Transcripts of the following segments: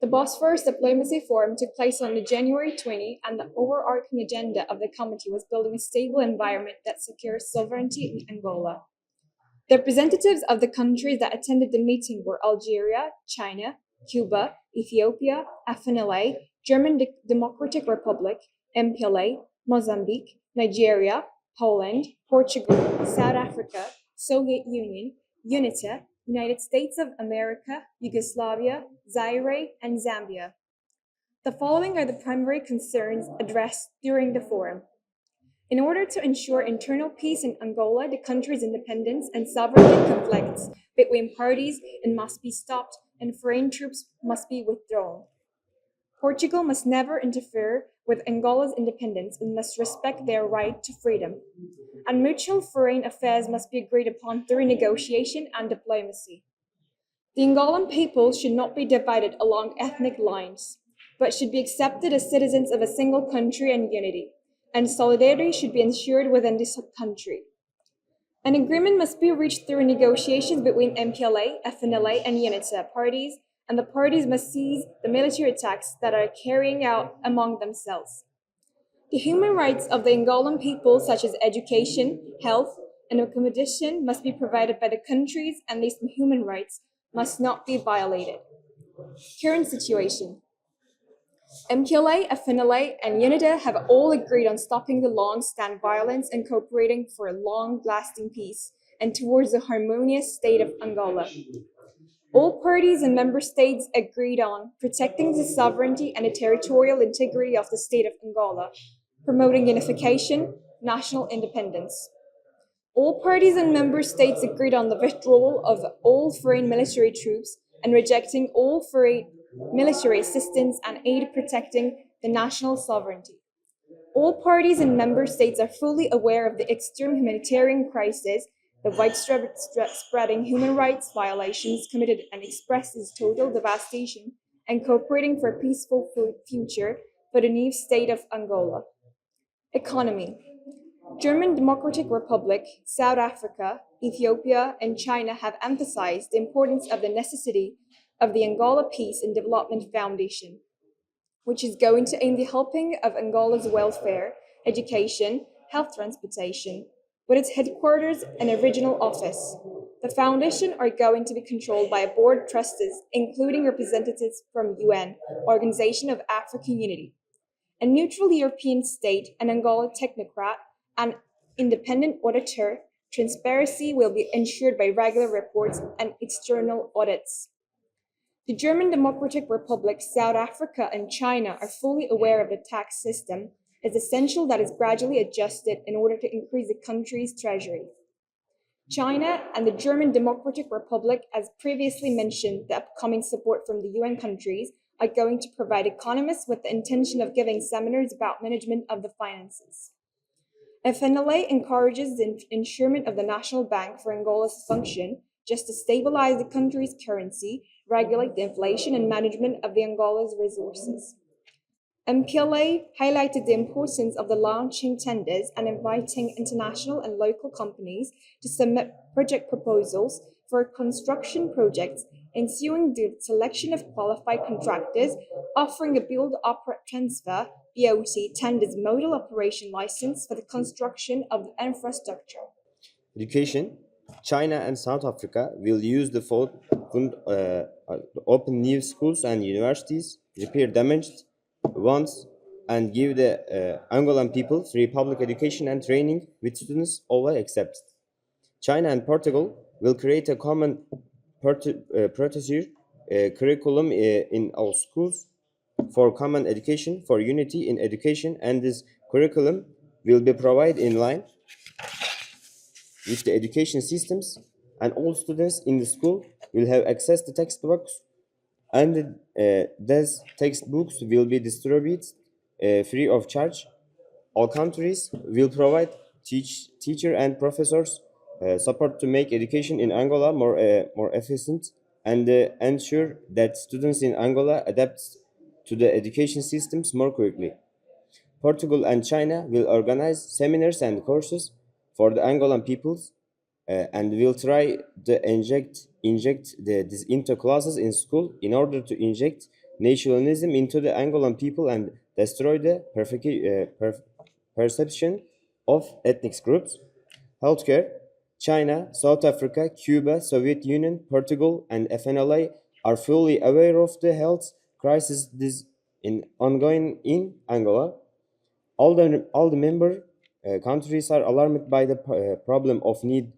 The Bosphorus Diplomacy Forum took place on January 20, and the overarching agenda of the committee was building a stable environment that secures sovereignty in Angola. The representatives of the countries that attended the meeting were Algeria, China, Cuba, Ethiopia, FNLA, German Democratic Republic, MPLA, Mozambique, Nigeria, Poland, Portugal, South Africa, Soviet Union, UNITA, United States of America, Yugoslavia, Zaire, and Zambia. The following are the primary concerns addressed during the forum. In order to ensure internal peace in Angola, the country's independence and sovereignty conflicts between parties must be stopped and foreign troops must be withdrawn. Portugal must never interfere with Angola's independence and must respect their right to freedom. And mutual foreign affairs must be agreed upon through negotiation and diplomacy. The Angolan people should not be divided along ethnic lines, but should be accepted as citizens of a single country and unity, and solidarity should be ensured within this country. An agreement must be reached through negotiations between MPLA, FNLA, and UNITA parties, and the parties must cease the military attacks that are carrying out among themselves. The human rights of the Angolan people, such as education, health, and accommodation, must be provided by the countries, and these human rights must not be violated. Current situation. MPLA, FNLA, and UNITA have all agreed on stopping the long-standing violence and cooperating for a long-lasting peace and towards a harmonious state of Angola. All parties and member states agreed on protecting the sovereignty and the territorial integrity of the state of Angola, promoting unification, national independence. All parties and member states agreed on the withdrawal of all foreign military troops and rejecting all foreign military assistance and aid protecting the national sovereignty. All parties and member states are fully aware of the extreme humanitarian crisis, the widespread spreading human rights violations committed, and expresses total devastation and cooperating for a peaceful future for the new state of Angola. Economy. German Democratic Republic, South Africa, Ethiopia, and China have emphasized the importance of the necessity of the Angola Peace and Development Foundation, which is going to aim the helping of Angola's welfare, education, health transportation, with its headquarters and original office. The foundation are going to be controlled by a board of trustees, including representatives from UN, Organization of African Unity, a neutral European state, an Angola technocrat, an independent auditor. Transparency will be ensured by regular reports and external audits. The German Democratic Republic, South Africa, and China are fully aware of the tax system as essential that is gradually adjusted in order to increase the country's treasury. China and the German Democratic Republic, as previously mentioned, the upcoming support from the UN countries are going to provide economists with the intention of giving seminars about management of the finances. FNLA encourages the ensuring of the National Bank for Angola's function just to stabilize the country's currency, regulate the inflation, and management of the Angola's resources. MPLA highlighted the importance of the launching tenders and inviting international and local companies to submit project proposals for construction projects, ensuing the selection of qualified contractors, offering a build, operate, transfer (BOT) tenders model operation license for the construction of the infrastructure. Education. China and South Africa will use the fund open new schools and universities, repair damaged ones, and give the Angolan people free public education and training with students all accepted. China and Portugal will create a common procedure curriculum in all schools for common education, for unity in education, and this curriculum will be provided in line with the education systems, and all students in the school will have access to textbooks, and these textbooks will be distributed free of charge. All countries will provide teacher and professors support to make education in Angola more efficient and ensure that students in Angola adapt to the education systems more quickly. Portugal and China will organize seminars and courses for the Angolan peoples and will try to inject these into classes in school in order to inject nationalism into the Angolan people and destroy the perception of ethnic groups. Healthcare, China, South Africa, Cuba, Soviet Union, Portugal, and FNLA are fully aware of the health crisis ongoing in Angola. All the member countries are alarmed by the problem of need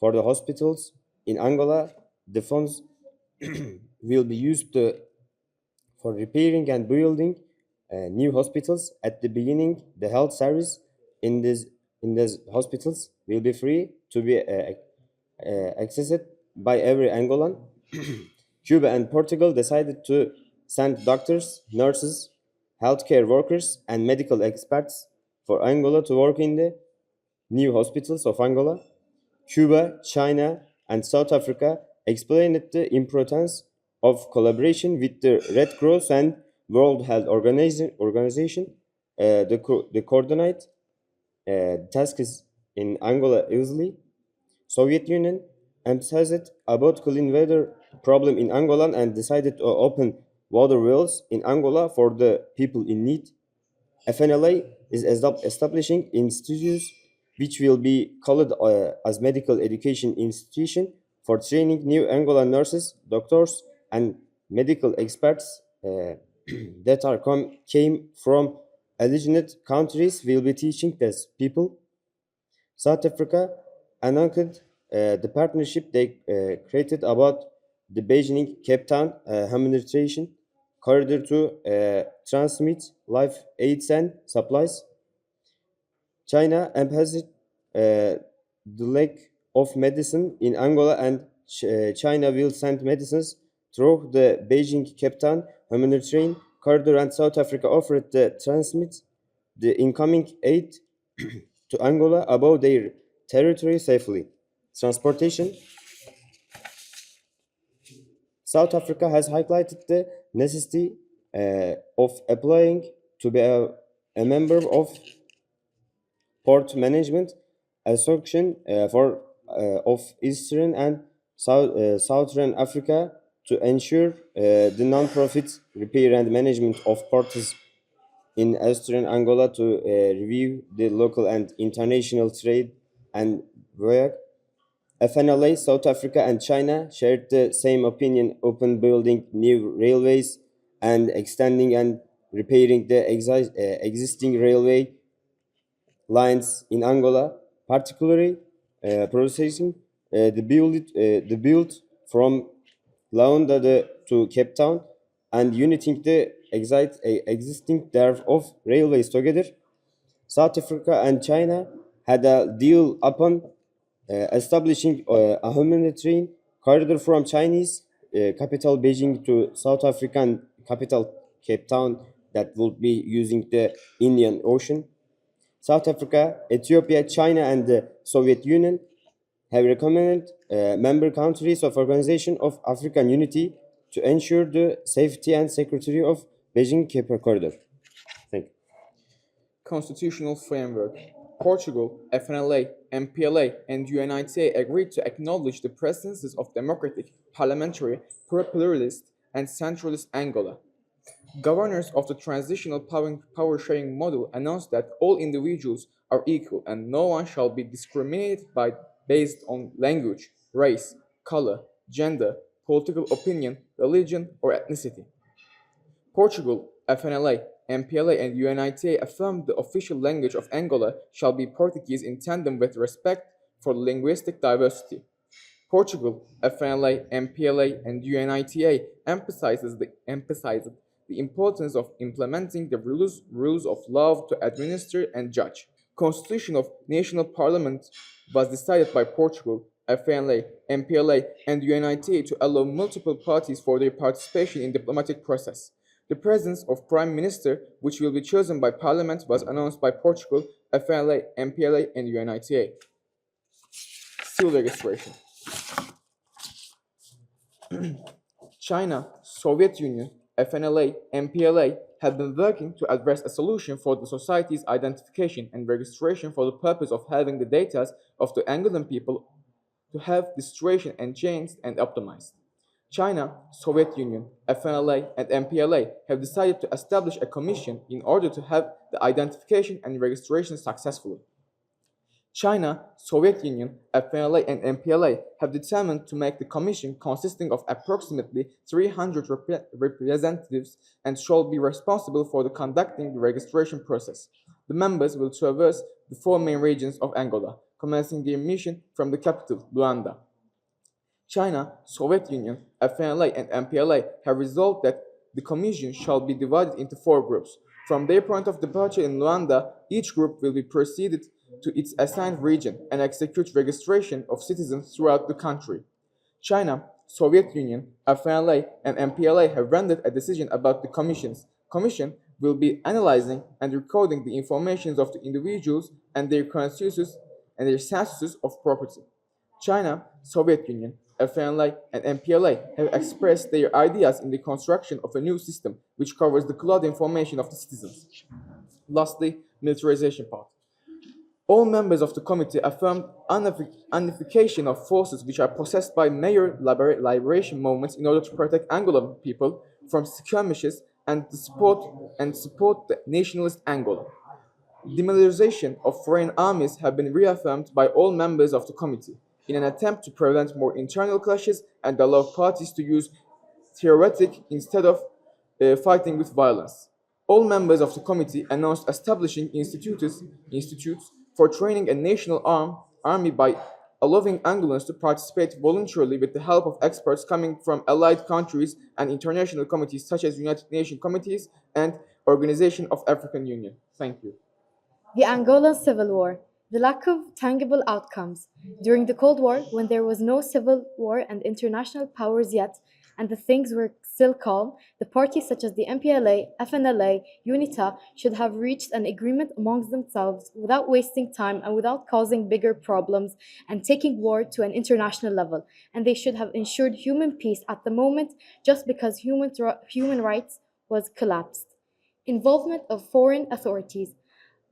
for the hospitals in Angola. The funds will be used for repairing and building new hospitals. At the beginning, the health service in these hospitals will be free to be accessed by every Angolan. Cuba and Portugal decided to send doctors, nurses, healthcare workers, and medical experts for Angola to work in the new hospitals of Angola. Cuba, China, and South Africa explained the importance of collaboration with the Red Cross and World Health Organization. The coordinate tasks in Angola easily. Soviet Union emphasized about clean water problem in Angola and decided to open water wells in Angola for the people in need. FNLA is establishing institutes which will be called as medical education institution for training new Angolan nurses, doctors, and medical experts that came from alleged countries will be teaching these people. South Africa announced the partnership they created about the Beijing Cape Town humanitarian corridor to transmit life aids and supplies. China emphasized the lack of medicine in Angola, and China will send medicines through the Beijing Cape Town humanitarian corridor, and South Africa offered to transmit the incoming aid to Angola above their territory safely. Transportation. South Africa has highlighted the necessity of applying to be a member of Port Management Association of Eastern and Southern Africa to ensure the non-profit repair and management of ports in Eastern Angola to review the local and international trade and work. FNLA, South Africa, and China shared the same opinion, open building new railways and extending and repairing the existing railway lines in Angola, particularly processing the build from Luanda to Cape Town and uniting the existing nerve of railways together. South Africa and China had a deal upon establishing a humanitarian corridor from Chinese capital Beijing to South African capital Cape Town that would be using the Indian Ocean. South Africa, Ethiopia, China, and the Soviet Union have recommended member countries of Organization of African Unity to ensure the safety and security of Beijing Cape Corridor. Thank you. Constitutional framework. Portugal, FNLA, MPLA, and UNITA agreed to acknowledge the presences of democratic, parliamentary, pluralist, and centralist Angola. Governors of the transitional power-sharing model announced that all individuals are equal and no one shall be discriminated based on language, race, color, gender, political opinion, religion, or ethnicity. Portugal, FNLA, MPLA, and UNITA affirmed the official language of Angola shall be Portuguese in tandem with respect for linguistic diversity. Portugal, FNLA, MPLA, and UNITA emphasized the importance of implementing the rules of law to administer and judge. Constitution of National Parliament was decided by Portugal, FNLA, MPLA, and UNITA to allow multiple parties for their participation in diplomatic process. The presence of Prime Minister, which will be chosen by Parliament, was announced by Portugal, FNLA, MPLA, and UNITA. Seal registration. China, Soviet Union, FNLA, MPLA have been working to address a solution for the society's identification and registration for the purpose of having the data of the Angolan people to have registration and changed and optimized. China, Soviet Union, FNLA, and MPLA have decided to establish a commission in order to have the identification and registration successfully. China, Soviet Union, FNLA, and MPLA have determined to make the commission consisting of approximately 300 representatives and shall be responsible for the conducting the registration process. The members will traverse the four main regions of Angola, commencing their mission from the capital, Luanda. China, Soviet Union, FNLA, and MPLA have resolved that the commission shall be divided into four groups. From their point of departure in Luanda, each group will be proceeded to its assigned region and execute registration of citizens throughout the country. China, Soviet Union, FNLA, and MPLA have rendered a decision about the commission will be analyzing and recording the information of the individuals and their statuses of property. China, Soviet Union, FNLA, and MPLA have expressed their ideas in the construction of a new system which covers the cloud information of the citizens. Lastly, militarization part. All members of the committee affirmed unification of forces which are possessed by major liberation movements in order to protect Angolan people from skirmishes and support the nationalist Angola. Demilitarization of foreign armies have been reaffirmed by all members of the committee in an attempt to prevent more internal clashes and allow parties to use theoretic instead of fighting with violence. All members of the committee announced establishing institutes for training a national army by allowing Angolans to participate voluntarily with the help of experts coming from allied countries and international committees such as United Nations committees and Organization of African Union. Thank you. The Angolan Civil War. The lack of tangible outcomes. During the Cold War, when there was no civil war and international powers yet, and the things were still calm, the parties such as the MPLA, FNLA, UNITA should have reached an agreement amongst themselves without wasting time and without causing bigger problems and taking war to an international level. And they should have ensured human peace at the moment just because human rights was collapsed. Involvement of foreign authorities.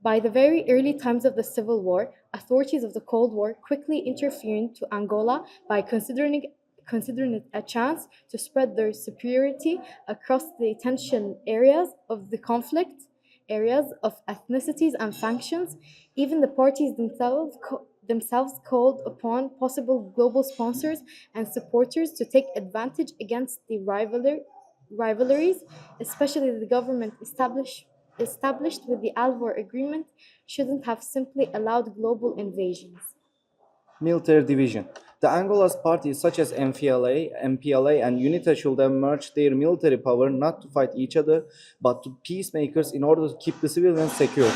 By the very early times of the Civil War, authorities of the Cold War quickly intervened to Angola by considering it a chance to spread their superiority across the tension areas of the conflict, areas of ethnicities and factions. Even the parties themselves called upon possible global sponsors and supporters to take advantage against the rivalries, especially the government established with the Alvor Agreement, shouldn't have simply allowed global invasions. Military division. The Angola's parties such as MPLA, and UNITA should have merged their military power not to fight each other, but to peacemakers in order to keep the civilians secure.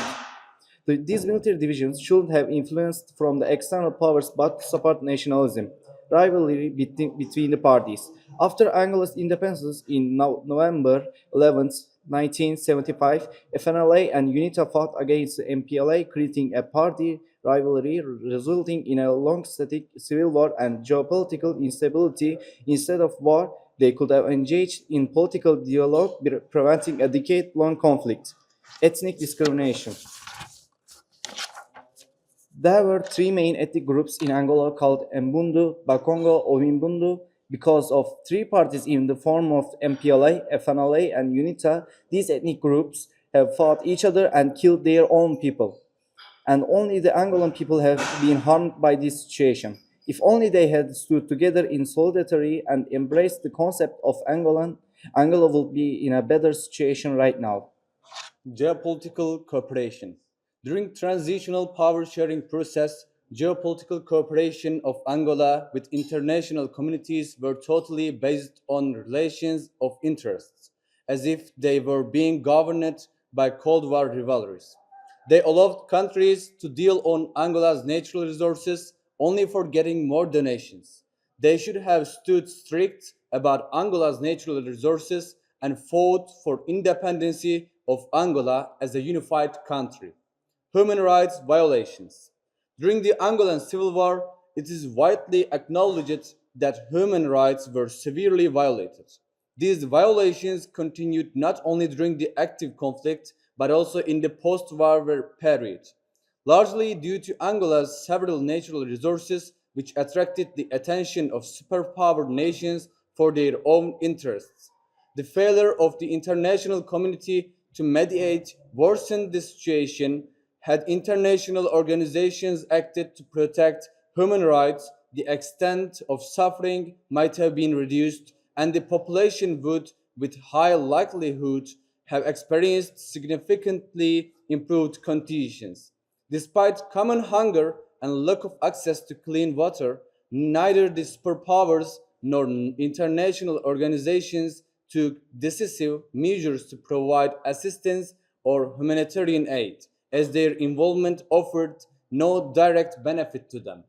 These military divisions shouldn't have influenced from the external powers but to support nationalism, rivalry between the parties. After Angola's independence in November 11th, 1975, FNLA and UNITA fought against the MPLA, creating a party rivalry resulting in a long-standing civil war and geopolitical instability. Instead of war, they could have engaged in political dialogue, preventing a decade-long conflict. Ethnic discrimination. There were three main ethnic groups in Angola called Mbundu, Bakongo, Owimbundu. Because of three parties in the form of MPLA, FNLA, and UNITA, these ethnic groups have fought each other and killed their own people. And only the Angolan people have been harmed by this situation. If only they had stood together in solidarity and embraced the concept of Angola would be in a better situation right now. Geopolitical cooperation. During transitional power sharing process, geopolitical cooperation of Angola with international communities were totally based on relations of interests, as if they were being governed by Cold War rivalries. They allowed countries to deal on Angola's natural resources only for getting more donations. They should have stood strict about Angola's natural resources and fought for independence of Angola as a unified country. Human rights violations. During the Angolan Civil War, it is widely acknowledged that human rights were severely violated. These violations continued not only during the active conflict, but also in the post-war period, largely due to Angola's several natural resources which attracted the attention of superpower nations for their own interests. The failure of the international community to mediate worsened the situation. Had international organizations acted to protect human rights, the extent of suffering might have been reduced, and the population would, with high likelihood, have experienced significantly improved conditions. Despite common hunger and lack of access to clean water, neither the superpowers nor international organizations took decisive measures to provide assistance or humanitarian aid, as their involvement offered no direct benefit to them.